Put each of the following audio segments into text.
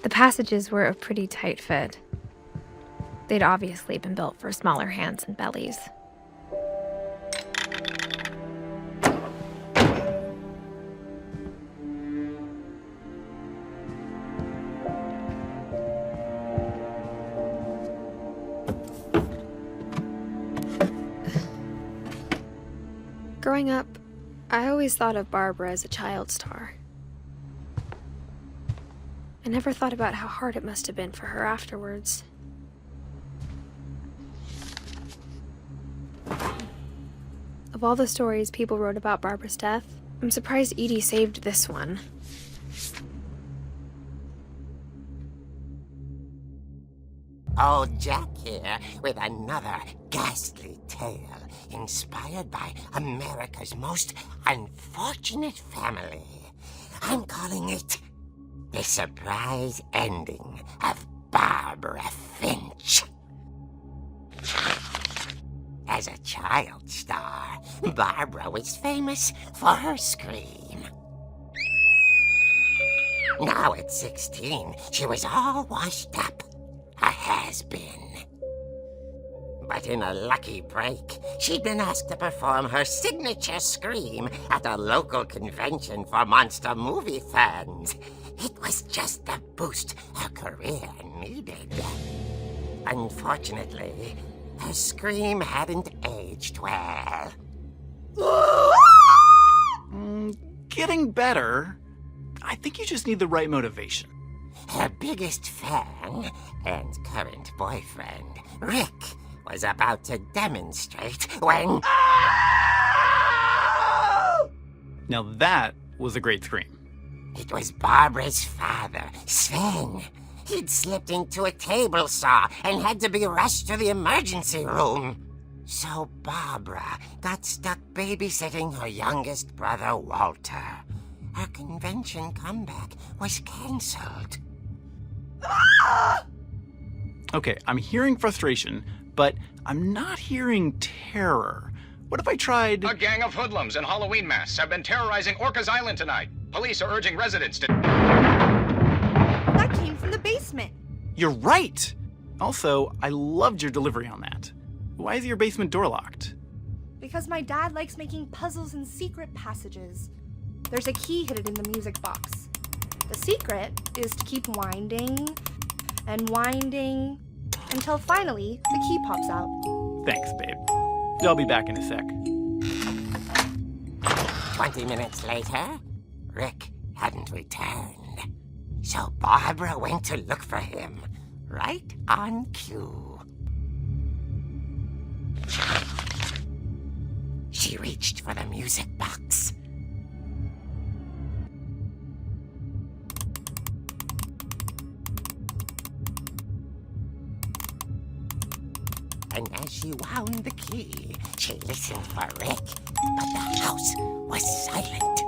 The passages were a pretty tight fit. They'd obviously been built for smaller hands and bellies. Growing up, I always thought of Barbara as a child star. I never thought about how hard it must have been for her afterwards. Of all the stories people wrote about Barbara's death, I'm surprised Edie saved this one. Old Jack here with another ghastly tale inspired by America's most unfortunate family. I'm calling it The Surprise Ending of Barbara Finch. As a child star, Barbara was famous for her scream. Now at 16, she was all washed up. A has-been. But in a lucky break, she'd been asked to perform her signature scream at a local convention for monster movie fans. It was just the boost her career needed. Unfortunately, her scream hadn't aged well. Getting better. I think you just need the right motivation. Her biggest fan and current boyfriend, Rick, was about to demonstrate when... Now that was a great scream. It was Barbara's father, Sven. He'd slipped into a table saw and had to be rushed to the emergency room. So Barbara got stuck babysitting her youngest brother, Walter. Her convention comeback was cancelled. Okay, I'm hearing frustration, but I'm not hearing terror. What if I tried... A gang of hoodlums in Halloween masks have been terrorizing Orcas Island tonight. Police are urging residents to... That came from the basement. You're right! Also, I loved your delivery on that. Why is your basement door locked? Because my dad likes making puzzles and secret passages. There's a key hidden in the music box. The secret is to keep winding and winding until finally the key pops out. Thanks, babe. I'll be back in a sec. 20 minutes later, Rick hadn't returned. So Barbara went to look for him, right on cue. She reached for the music box. And as she wound the key, she listened for Rick, but the house was silent.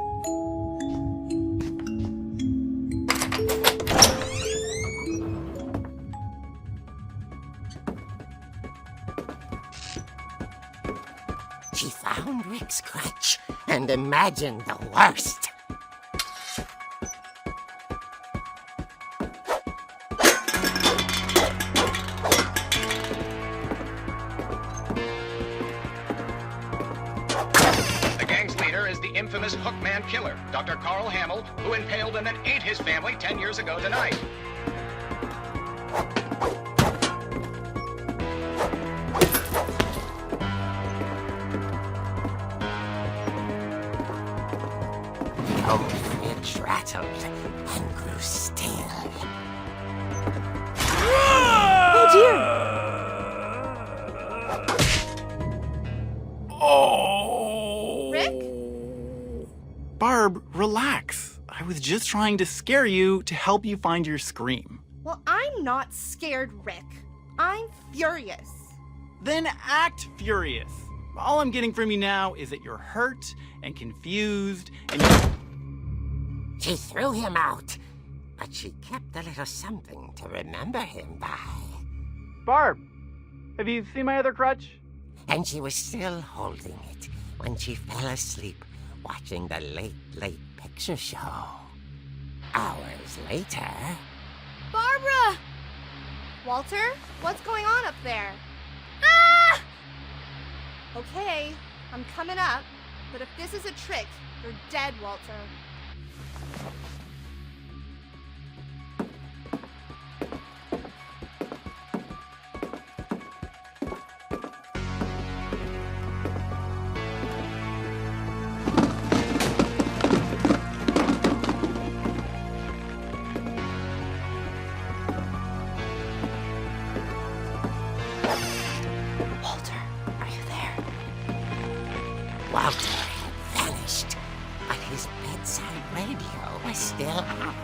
She found Rick's crutch and imagined the worst. Infamous Hookman killer, Dr. Carl Hamill, who impaled and then ate his family 10 years ago tonight. Old Finch rattled and grew still. Oh dear! Oh! Rick? Barb, relax. I was just trying to scare you to help you find your scream. Well, I'm not scared, Rick. I'm furious. Then act furious. All I'm getting from you now is that you're hurt and confused and... She threw him out, but she kept a little something to remember him by. Barb, have you seen my other crutch? And she was still holding it when she fell asleep watching the Late Picture Show. Hours later... Walter, what's going on up there? Ah! Okay, I'm coming up, but if this is a trick, you're dead, Walter. Walter had vanished, but his bedside radio was still on.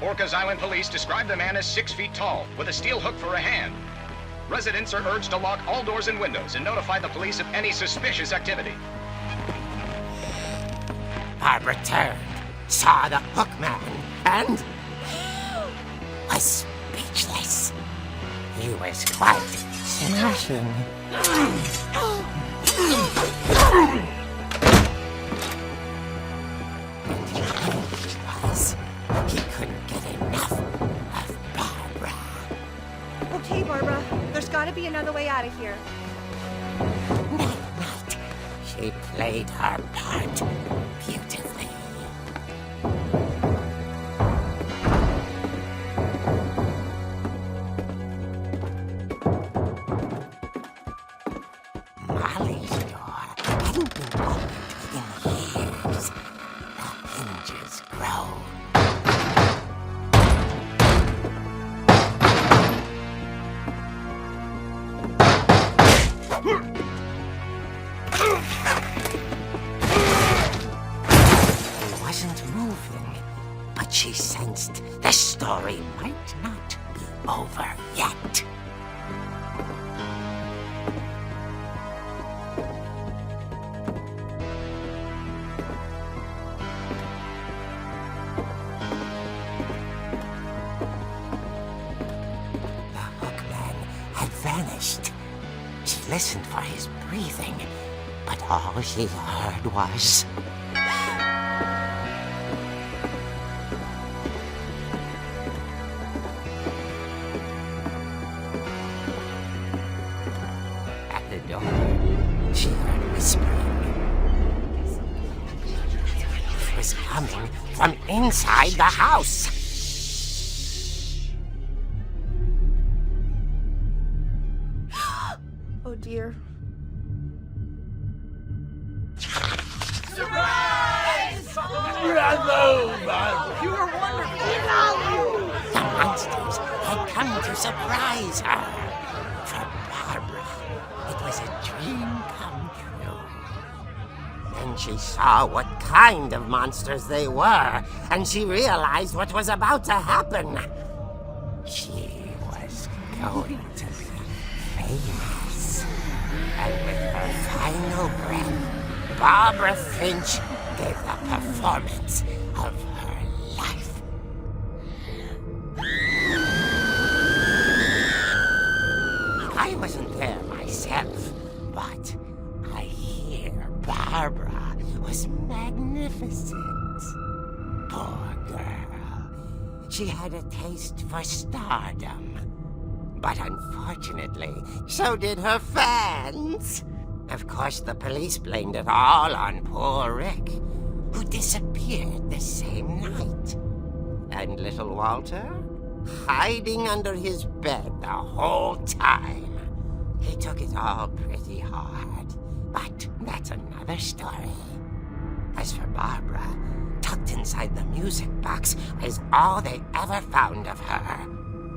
Orcas Island police describe the man as 6 feet tall, with a steel hook for a hand. Residents are urged to lock all doors and windows and notify the police of any suspicious activity. Barbara turned, saw the hook man, and was speechless. He was quite smashing. And he couldn't get enough of Barbara. Okay, Barbara, there's gotta be another way out of here. That night, she played her part beautifully. Molly's door hadn't been opened in years. The hinges groaned. He wasn't moving, but she sensed the story might not be over yet. Vanished. She listened for his breathing, but all she heard was... At the door, she heard whispering. It was coming from inside the house. Oh dear. Surprise! Bravo, Barbara! You were wonderful! The monsters had come to surprise her. For Barbara, it was a dream come true. Then she saw what kind of monsters they were, and she realized what was about to happen. She was going to be famous. And with her final breath, Barbara Finch gave the performance of her life. I wasn't there myself, but I hear Barbara was magnificent. Poor girl. She had a taste for stardom. But unfortunately, so did her fans. Of course, the police blamed it all on poor Rick, who disappeared the same night. And little Walter, hiding under his bed the whole time. He took it all pretty hard, but that's another story. As for Barbara, tucked inside the music box is all they ever found of her.